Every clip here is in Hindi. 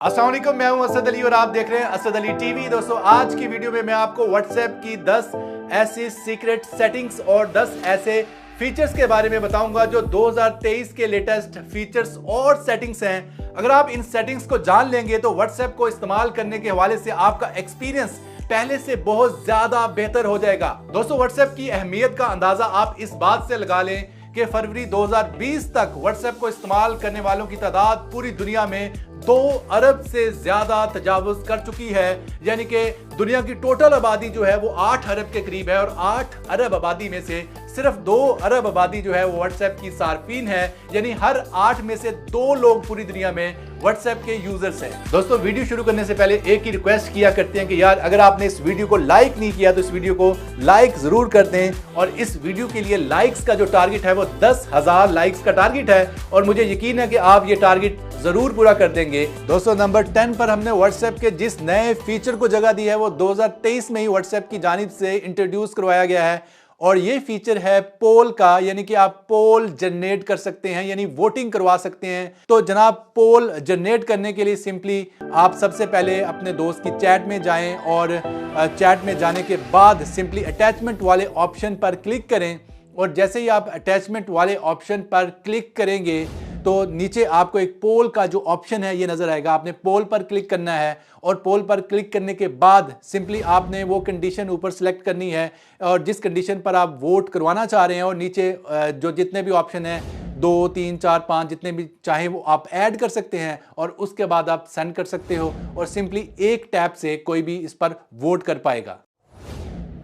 अस्सलाम वालेकुम, मैं हूं असद अली और आप देख रहे हैं असद अली टीवी। दोस्तों, आज की वीडियो में मैं आपको व्हाट्सएप की 10 ऐसी सीक्रेट सेटिंग्स और 10 ऐसे फीचर्स के बारे में बताऊंगा जो 2023 के लेटेस्ट फीचर्स और सेटिंग्स हैं। अगर आप इन सेटिंग्स को जान लेंगे तो व्हाट्सएप को इस्तेमाल करने के हवाले से आपका एक्सपीरियंस पहले से बहुत ज्यादा बेहतर हो जाएगा। दोस्तों, व्हाट्सएप की अहमियत का अंदाजा आप इस बात से लगा लें कि फरवरी 2020 तक व्हाट्सएप को इस्तेमाल करने वालों की तादाद पूरी दुनिया में 2 अरब से ज्यादा तजावुज कर चुकी है। यानी कि दुनिया की टोटल आबादी जो है वो 8 अरब के करीब है और 8 अरब आबादी में से सिर्फ 2 अरब आबादी जो है वो व्हाट्सएप की सार्फिन है। यानी हर 8 में से 2 लोग पूरी दुनिया में व्हाट्सएप के यूजर्स हैं। दोस्तों, वीडियो शुरू करने से पहले एक ही रिक्वेस्ट किया करते हैं कि यार, अगर आपने इस वीडियो को लाइक नहीं किया तो इस वीडियो को लाइक जरूर कर दें। और इस वीडियो के लिए लाइक्स का जो टारगेट है वो 10,000 लाइक्स का टारगेट है और मुझे यकीन है कि आप ये टारगेट जरूर पूरा कर देंगे। दोस्तों, नंबर 10 पर हमने व्हाट्सएप के जिस नए फीचर को जगह दी है वो 2023 में ही व्हाट्सएप की जानिब से इंट्रोड्यूस करवाया गया है और ये फीचर है पोल का। यानी कि आप पोल जनरेट कर सकते हैं, यानी वोटिंग करवा सकते हैं। तो जनाब, पोल जनरेट करने के लिए सिंपली आप सबसे पहले अपने दोस्त की चैट में जाएं और चैट में जाने के बाद सिंपली अटैचमेंट वाले ऑप्शन पर क्लिक करें। और जैसे ही आप अटैचमेंट वाले ऑप्शन पर क्लिक करेंगे तो नीचे आपको एक पोल का जो ऑप्शन है ये नजर आएगा। आपने पोल पर क्लिक करना है और पोल पर क्लिक करने के बाद सिंपली आपने वो कंडीशन ऊपर सेलेक्ट करनी है और जिस कंडीशन पर आप वोट करवाना चाह रहे हैं, और नीचे जो जितने भी ऑप्शन हैं 2, 3, 4, 5 जितने भी चाहे वो आप ऐड कर सकते हैं और उसके बाद आप सेंड कर सकते हो और सिंपली एक टैप से कोई भी इस पर वोट कर पाएगा।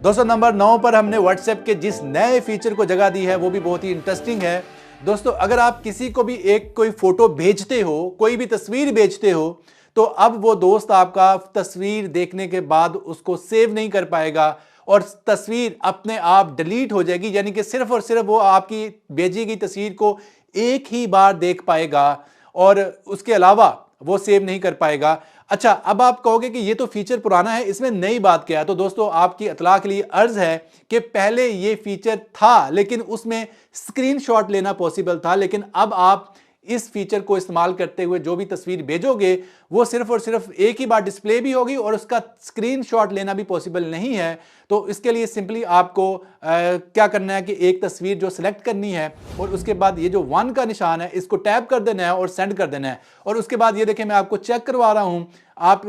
दोस्तों, नंबर 9 पर हमने व्हाट्सएप के जिस नए फीचर को जगह दी है वो भी बहुत ही इंटरेस्टिंग है। दोस्तों, अगर आप किसी को भी कोई फोटो भेजते हो, कोई भी तस्वीर भेजते हो, तो अब वो दोस्त आपका तस्वीर देखने के बाद उसको सेव नहीं कर पाएगा और तस्वीर अपने आप डिलीट हो जाएगी। यानी कि सिर्फ और सिर्फ वो आपकी भेजी गई तस्वीर को एक ही बार देख पाएगा और उसके अलावा वो सेव नहीं कर पाएगा। अच्छा, अब आप कहोगे कि ये तो फीचर पुराना है, इसमें नई बात क्या है? तो दोस्तों, आपकी इत्तला के लिए अर्ज है कि पहले ये फीचर था लेकिन उसमें स्क्रीनशॉट लेना पॉसिबल था, लेकिन अब आप इस फीचर को इस्तेमाल करते हुए जो भी तस्वीर भेजोगे वो सिर्फ और सिर्फ एक ही बार डिस्प्ले भी होगी और उसका स्क्रीनशॉट लेना भी पॉसिबल नहीं है। तो इसके लिए सिंपली आपको क्या करना है कि एक तस्वीर जो सिलेक्ट करनी है और उसके बाद ये जो 1 का निशान है इसको टैप कर देना है और सेंड कर देना है। और उसके बाद ये देखें, मैं आपको चेक करवा रहा हूं, आप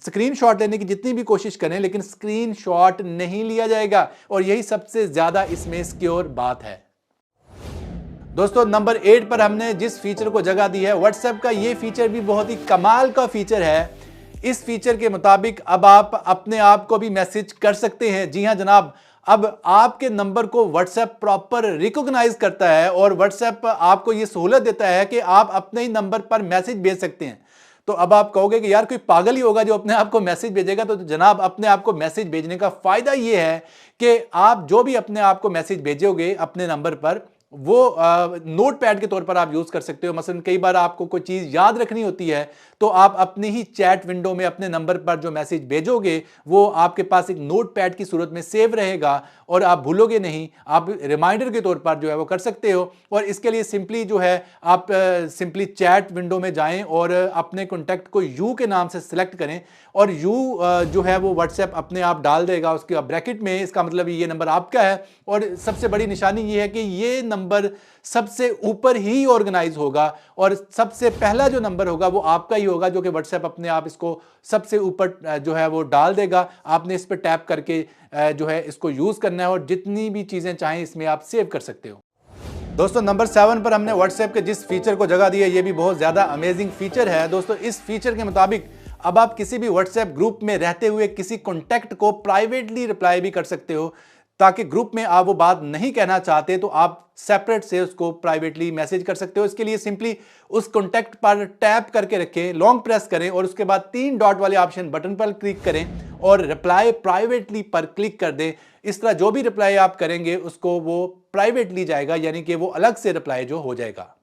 स्क्रीनशॉट लेने की जितनी भी कोशिश करें लेकिन स्क्रीनशॉट नहीं लिया जाएगा और यही सबसे ज्यादा इसमें सिक्योर बात है। दोस्तों, नंबर 8 पर हमने जिस फीचर को जगह दी है व्हाट्सएप का, ये फीचर भी बहुत ही कमाल का फीचर है। इस फीचर के मुताबिक अब आप अपने आप को भी मैसेज कर सकते हैं। जी हां जनाब, अब आपके नंबर को व्हाट्सएप प्रॉपर रिकॉग्नाइज करता है और व्हाट्सएप आपको ये सहूलत देता है कि आप अपने ही नंबर पर मैसेज भेज सकते हैं। तो अब आप कहोगे कि यार, कोई पागल ही होगा जो अपने आप को मैसेज भेजेगा। तो जनाब, अपने आप को मैसेज भेजने का फायदा ये है कि आप जो भी अपने आप को मैसेज भेजोगे अपने नंबर पर वो नोट पैड के तौर पर आप यूज कर सकते हो। मसलन कई बार आपको कोई चीज याद रखनी होती है तो आप अपने ही चैट विंडो में अपने नंबर पर जो मैसेज भेजोगे वो आपके पास एक नोट पैड की सूरत में सेव रहेगा और आप भूलोगे नहीं। आप रिमाइंडर के तौर पर जो है वो कर सकते हो। और इसके लिए सिंपली जो है आप सिंपली चैट विंडो में जाएं और अपने कॉन्टैक्ट को यू के नाम से सिलेक्ट करें और यू जो है वो व्हाट्सएप अपने आप डाल देगा उसके ब्रैकेट में। इसका मतलब ये नंबर आपका है और सबसे बड़ी निशानी ये है कि ये नंबर सबसे ऊपर ही ऑर्गेनाइज होगा और सबसे पहला जो नंबर होगा वो आपका ही होगा, जो कि व्हाट्सएप अपने आप इसको सबसे ऊपर जो है वो डाल देगा। आपने इस पर टैप करके जो है इसको यूज करना है और जितनी भी चीजें चाहें इसमें आप सेव कर सकते हो। दोस्तों, नंबर 7 पर हमने व्हाट्सएप के जिस फीचर को जगह दी है ये भी बहुत ज्यादा अमेजिंग फीचर है। दोस्तों, इस फीचर के मुताबिक अब आप किसी भी व्हाट्सएप ग्रुप में रहते हुए किसी कॉन्टैक्ट को प्राइवेटली रिप्लाई भी कर सकते हो, ताकि ग्रुप में आप वो बात नहीं कहना चाहते तो आप सेपरेट से उसको प्राइवेटली मैसेज कर सकते हो। इसके लिए सिंपली उस कॉन्टैक्ट पर टैप करके रखें, लॉन्ग प्रेस करें और उसके बाद 3 डॉट वाले ऑप्शन बटन पर क्लिक करें और रिप्लाई प्राइवेटली पर क्लिक कर दें। इस तरह जो भी रिप्लाई आप करेंगे उसको वो प्राइवेटली जाएगा, यानी कि वो अलग से रिप्लाई जो हो जाएगा।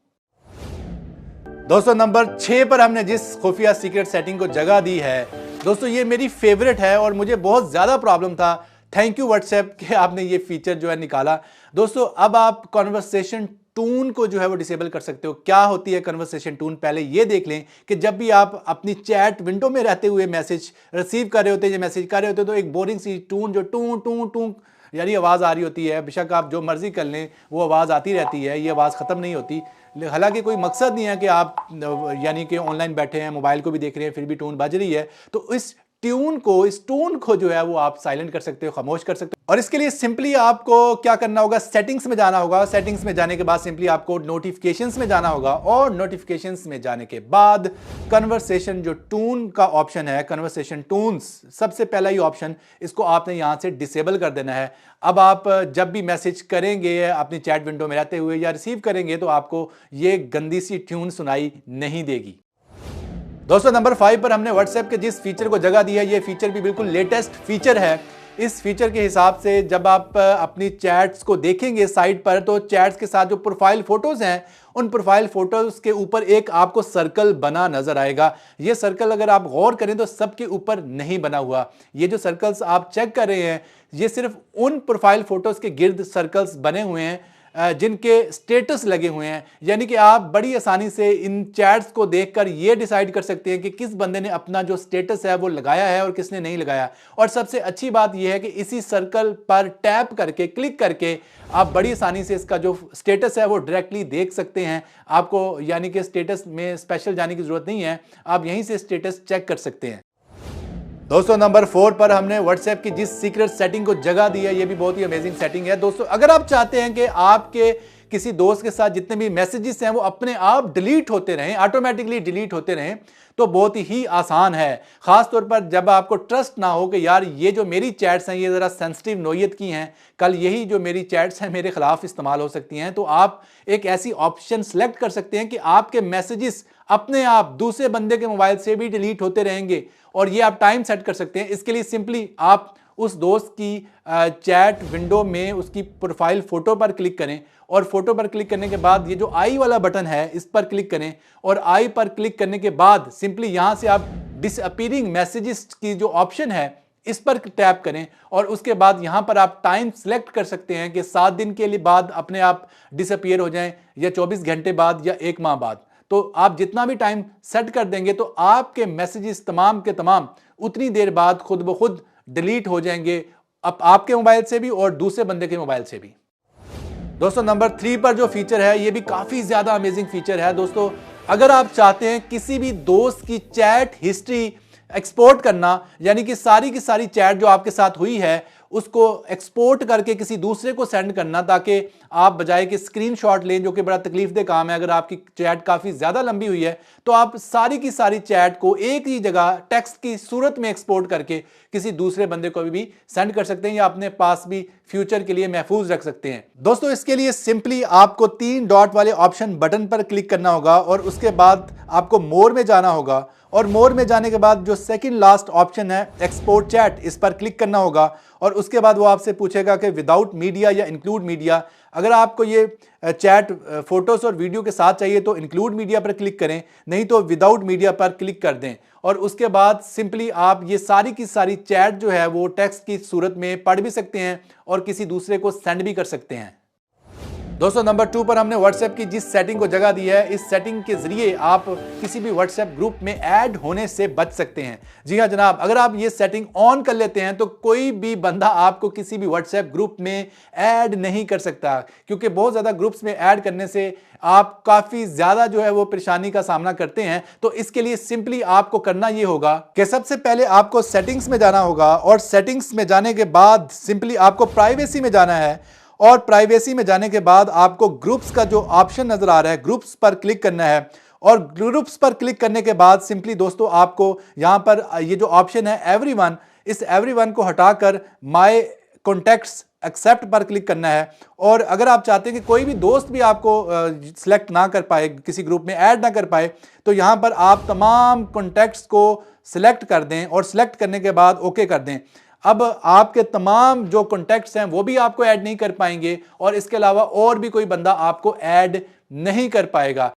दोस्तों, नंबर 6 पर हमने जिस खुफिया सीक्रेट सेटिंग को जगह दी है, दोस्तों ये मेरी फेवरेट है और मुझे बहुत ज्यादा प्रॉब्लम था। थैंक यू व्हाट्सएप कि आपने ये फीचर जो है निकाला। दोस्तों, अब आप कॉन्वर्सेशन टून को जो है वो डिसेबल कर सकते हो। क्या होती है कन्वर्सेशन टून, पहले ये देख लें कि जब भी आप अपनी चैट विंडो में रहते हुए मैसेज रिसीव कर रहे होते हैं या मैसेज कर रहे होते हैं तो एक बोरिंग सी टून जो टू टू टू यानी आवाज़ आ रही होती है। बेशक आप जो मर्जी कर लें वो आवाज़ आती रहती है, ये आवाज़ ख़त्म नहीं होती। हालांकि कोई मकसद नहीं है कि आप यानी कि ऑनलाइन बैठे हैं, मोबाइल को भी देख रहे हैं, फिर भी टून बज रही है, तो इस टून को जो है वो आप साइलेंट कर सकते हो, खामोश कर सकते हो। और इसके लिए सिंपली आपको क्या करना होगा, सेटिंग्स में जाना होगा। सेटिंग्स में जाने के बाद सिंपली आपको नोटिफिकेशंस में जाना होगा और नोटिफिकेशंस में जाने के बाद कन्वर्सेशन जो टून का ऑप्शन है, कन्वर्सेशन टून्स सबसे पहला ही ऑप्शन, इसको आपने यहां से डिसेबल कर देना है। अब आप जब भी मैसेज करेंगे अपनी चैट विंडो में रहते हुए या रिसीव करेंगे तो आपको ये गंदी सी ट्यून सुनाई नहीं देगी। दोस्तों नंबर 5 पर हमने व्हाट्सएप के जिस फीचर को जगह दी है, ये फीचर भी बिल्कुल लेटेस्ट फीचर है। इस फीचर के हिसाब से जब आप अपनी चैट्स को देखेंगे साइट पर, तो चैट्स के साथ जो प्रोफाइल फोटोज हैं, उन प्रोफाइल फोटोज के ऊपर एक आपको सर्कल बना नजर आएगा। ये सर्कल अगर आप गौर करें तो सबके ऊपर नहीं बना हुआ। ये जो सर्कल्स आप चेक कर रहे हैं, ये सिर्फ उन प्रोफाइल फोटोज के गिर्द सर्कल्स बने हुए हैं जिनके स्टेटस लगे हुए हैं। यानी कि आप बड़ी आसानी से इन चैट्स को देखकर ये डिसाइड कर सकते हैं कि किस बंदे ने अपना जो स्टेटस है वो लगाया है और किसने नहीं लगाया। और सबसे अच्छी बात यह है कि इसी सर्कल पर टैप करके, क्लिक करके आप बड़ी आसानी से इसका जो स्टेटस है वो डायरेक्टली देख सकते हैं। आपको यानी कि स्टेटस में स्पेशल जाने की जरूरत नहीं है, आप यहीं से स्टेटस चेक कर सकते हैं। दोस्तों नंबर 4 पर हमने व्हाट्सएप की जिस सीक्रेट सेटिंग को जगह दी है, ये भी बहुत ही अमेजिंग सेटिंग है। दोस्तों अगर आप चाहते हैं कि आपके किसी दोस्त के साथ जितने भी मैसेजेस हैं वो अपने आप डिलीट होते रहें, ऑटोमेटिकली डिलीट होते रहें, तो बहुत ही आसान है। खास तौर पर जब आपको ट्रस्ट ना हो कि यार ये जो मेरी चैट्स हैं ये ज़रा सेंसिटिव नोयत की हैं, कल यही जो मेरी चैट्स हैं मेरे खिलाफ इस्तेमाल हो सकती हैं, तो आप एक ऐसी ऑप्शन सेलेक्ट कर सकते हैं कि आपके मैसेजेस अपने आप दूसरे बंदे के मोबाइल से भी डिलीट होते रहेंगे। और ये आप टाइम सेट कर सकते हैं। इसके लिए सिंपली आप उस दोस्त की चैट विंडो में उसकी प्रोफाइल फोटो पर क्लिक करें और फोटो पर क्लिक करने के बाद ये जो आई वाला बटन है इस पर क्लिक करें और आई पर क्लिक करने के बाद सिंपली यहां से आप डिसअपीयरिंग मैसेजेस की जो ऑप्शन है इस पर टैप करें और उसके बाद यहां पर आप टाइम सेलेक्ट कर सकते हैं कि 7 दिन के लिए बाद अपने आप डिसअपीयर हो जाएं या 24 घंटे बाद या 1 माह बाद। तो आप जितना भी टाइम सेट कर देंगे तो आपके मैसेजेस तमाम के तमाम उतनी देर बाद खुद ब खुद डिलीट हो जाएंगे, अब आपके मोबाइल से भी और दूसरे बंदे के मोबाइल से भी। दोस्तों नंबर 3 पर जो फीचर है ये भी काफी ज्यादा अमेजिंग फीचर है। दोस्तों अगर आप चाहते हैं किसी भी दोस्त की चैट हिस्ट्री एक्सपोर्ट करना, यानी कि सारी की सारी चैट जो आपके साथ हुई है उसको एक्सपोर्ट करके किसी दूसरे को सेंड करना, ताकि आप बजाय कि स्क्रीनशॉट लें जो कि बड़ा तकलीफदेह काम है, अगर आपकी चैट काफ़ी ज़्यादा लंबी हुई है तो आप सारी की सारी चैट को एक ही जगह टेक्स्ट की सूरत में एक्सपोर्ट करके किसी दूसरे बंदे को भी सेंड कर सकते हैं या अपने पास भी फ्यूचर के लिए महफूज रख सकते हैं। दोस्तों इसके लिए सिंपली आपको 3 डॉट वाले ऑप्शन बटन पर क्लिक करना होगा और उसके बाद आपको मोर में जाना होगा और मोर में जाने के बाद जो सेकंड लास्ट ऑप्शन है एक्सपोर्ट चैट, इस पर क्लिक करना होगा और उसके बाद वो आपसे पूछेगा कि विदाउट मीडिया या इंक्लूड मीडिया। अगर आपको ये चैट फोटोज और वीडियो के साथ चाहिए तो इंक्लूड मीडिया पर क्लिक करें, नहीं तो विदाउट मीडिया पर क्लिक कर दें और उसके बाद सिंपली आप ये सारी की सारी चैट जो है वो टेक्स्ट की सूरत में पढ़ भी सकते हैं और किसी दूसरे को सेंड भी कर सकते हैं। दोस्तों नंबर 2 पर हमने व्हाट्सएप की जिस सेटिंग को जगह दी है, इस सेटिंग के जरिए आप किसी भी व्हाट्सएप ग्रुप में ऐड होने से बच सकते हैं। जी हाँ जनाब, अगर आप ये सेटिंग ऑन कर लेते हैं तो कोई भी बंदा आपको किसी भी व्हाट्सएप ग्रुप में ऐड नहीं कर सकता, क्योंकि बहुत ज़्यादा ग्रुप्स में ऐड करने से आप काफ़ी ज़्यादा जो है वो परेशानी का सामना करते हैं। तो इसके लिए सिंपली आपको करना ये होगा कि सबसे पहले आपको सेटिंग्स में जाना होगा और सेटिंग्स में जाने के बाद सिंपली आपको प्राइवेसी में जाना है और प्राइवेसी में जाने के बाद आपको ग्रुप्स का जो ऑप्शन नजर आ रहा है ग्रुप्स पर क्लिक करना है और ग्रुप्स पर क्लिक करने के बाद सिंपली दोस्तों आपको यहां पर ये जो ऑप्शन है एवरीवन, इस एवरीवन को हटाकर माय कॉन्टैक्ट्स एक्सेप्ट पर क्लिक करना है। और अगर आप चाहते हैं कि कोई भी दोस्त भी आपको सिलेक्ट ना कर पाए, किसी ग्रुप में ऐड ना कर पाए, तो यहां पर आप तमाम कॉन्टैक्ट्स को सिलेक्ट कर दें और सिलेक्ट करने के बाद ओके कर दें। अब आपके तमाम जो कॉन्टैक्ट्स हैं वो भी आपको ऐड नहीं कर पाएंगे और इसके अलावा और भी कोई बंदा आपको ऐड नहीं कर पाएगा।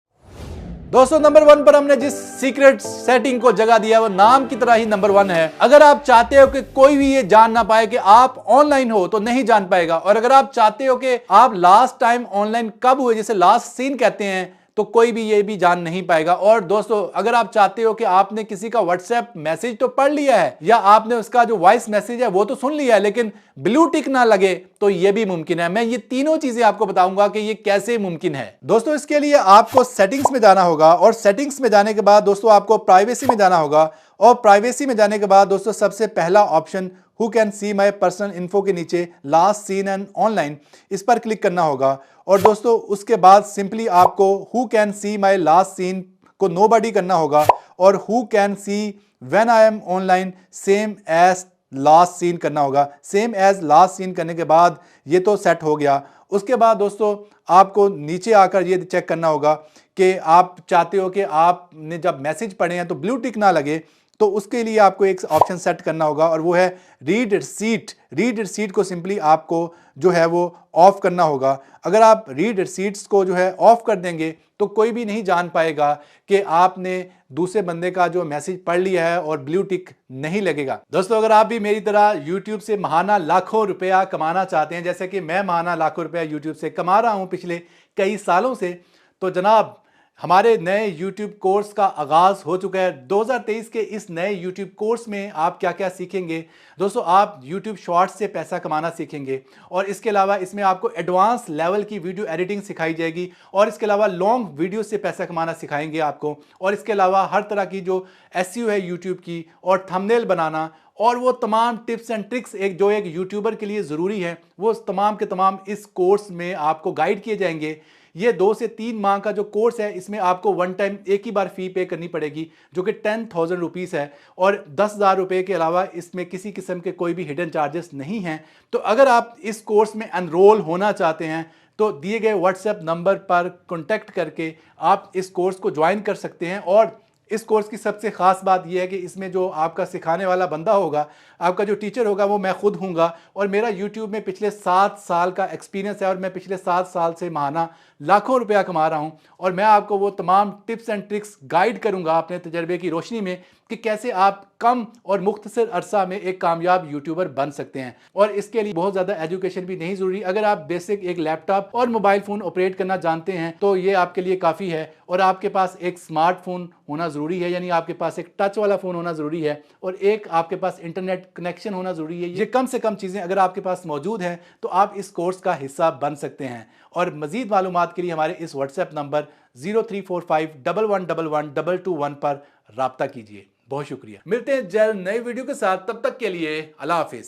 दोस्तों नंबर 1 पर हमने जिस सीक्रेट सेटिंग को जगह दिया वो नाम की तरह ही नंबर 1 है। अगर आप चाहते हो कि कोई भी ये जान ना पाए कि आप ऑनलाइन हो तो नहीं जान पाएगा, और अगर आप चाहते हो कि आप लास्ट टाइम ऑनलाइन कब हुए, जैसे लास्ट सीन कहते हैं, तो कोई भी ये भी जान नहीं पाएगा। और दोस्तों अगर आप चाहते हो कि आपने किसी का व्हाट्सएप मैसेज तो पढ़ लिया है या आपने उसका जो वॉइस मैसेज है वो तो सुन लिया है लेकिन ब्लू टिक ना लगे, तो ये भी मुमकिन है। मैं ये तीनों चीजें आपको बताऊंगा कि ये कैसे मुमकिन है। दोस्तों इसके लिए आपको सेटिंग्स में जाना होगा, और सेटिंग्स में जाने के बाद दोस्तों आपको प्राइवेसी में जाना होगा, और प्राइवेसी में जाने के बाद दोस्तों सबसे पहला option who can see my personal info के नीचे लास्ट सीन एंड ऑनलाइन, इस पर क्लिक करना होगा। और दोस्तों उसके बाद सिंपली आपको who can see my last seen को नोबडी करना होगा, और who can see when I am online same as last seen करना होगा। सेम एज लास्ट सीन करने के बाद ये तो सेट हो गया। उसके बाद दोस्तों आपको नीचे आकर ये चेक करना होगा कि आप चाहते हो कि आपने जब मैसेज पढ़े हैं तो ब्लू टिक ना लगे, तो उसके लिए आपको एक ऑप्शन सेट करना होगा, और वो है रीड रिसीट। रीड रिसीट को सिंपली आपको जो है वो ऑफ करना होगा। अगर आप रीड रिसीट्स को जो है ऑफ कर देंगे तो कोई भी नहीं जान पाएगा कि आपने दूसरे बंदे का जो मैसेज पढ़ लिया है, और ब्लू टिक नहीं लगेगा। दोस्तों अगर आप भी मेरी तरह YouTube से महाना लाखों रुपया कमाना चाहते हैं, जैसे कि मैं महाना लाखों रुपया YouTube से कमा रहा हूं पिछले कई सालों से, तो जनाब हमारे नए YouTube कोर्स का आगाज़ हो चुका है। 2023 के इस नए YouTube कोर्स में आप क्या क्या सीखेंगे दोस्तों, आप YouTube शॉर्ट्स से पैसा कमाना सीखेंगे, और इसके अलावा इसमें आपको एडवांस लेवल की वीडियो एडिटिंग सिखाई जाएगी, और इसके अलावा लॉन्ग वीडियो से पैसा कमाना सिखाएंगे आपको, और इसके अलावा हर तरह की जो SEO है YouTube की, और थंबनेल बनाना, और वो तमाम टिप्स एंड ट्रिक्स जो एक यूट्यूबर के लिए ज़रूरी है, वो तमाम के तमाम इस कोर्स में आपको गाइड किए जाएंगे। ये 2 से 3 माह का जो कोर्स है, इसमें आपको वन टाइम एक ही बार फी पे करनी पड़ेगी, जो कि 10,000 रुपीज़ है, और 10,000 रुपये के अलावा इसमें किसी किस्म के कोई भी हिडन चार्जेस नहीं हैं। तो अगर आप इस कोर्स में एनरोल होना चाहते हैं तो दिए गए व्हाट्सएप नंबर पर कॉन्टैक्ट करके आप इस कोर्स को ज्वाइन कर सकते हैं। और इस कोर्स की सबसे ख़ास बात यह है कि इसमें जो आपका सिखाने वाला बंदा होगा, आपका जो टीचर होगा, वो मैं खुद हूँगा, और मेरा YouTube में पिछले 7 साल का एक्सपीरियंस है, और मैं पिछले 7 साल से महाना लाखों रुपया कमा रहा हूँ, और मैं आपको वो तमाम टिप्स एंड ट्रिक्स गाइड करूँगा अपने तजर्बे की रोशनी में कि कैसे आप कम और मुख्तसर अरसा में एक कामयाब यूट्यूबर बन सकते हैं। और इसके लिए बहुत ज़्यादा एजुकेशन भी नहीं ज़रूरी। अगर आप बेसिक एक लैपटॉप और मोबाइल फ़ोन ऑपरेट करना जानते हैं तो ये आपके लिए काफ़ी है, और आपके पास एक स्मार्टफोन होना ज़रूरी है, यानी आपके पास एक टच वाला फ़ोन होना ज़रूरी है, और एक आपके पास इंटरनेट कनेक्शन होना ज़रूरी है। ये कम से कम चीज़ें अगर आपके पास मौजूद हैं तो आप इस कोर्स का हिस्सा बन सकते हैं। और मज़ीद मालूमात के लिए हमारे इस व्हाट्सएप नंबर 0345111121 पर राब्ता कीजिए। बहुत शुक्रिया। मिलते हैं जल्द नई वीडियो के साथ, तब तक के लिए अल्लाह हाफिज़।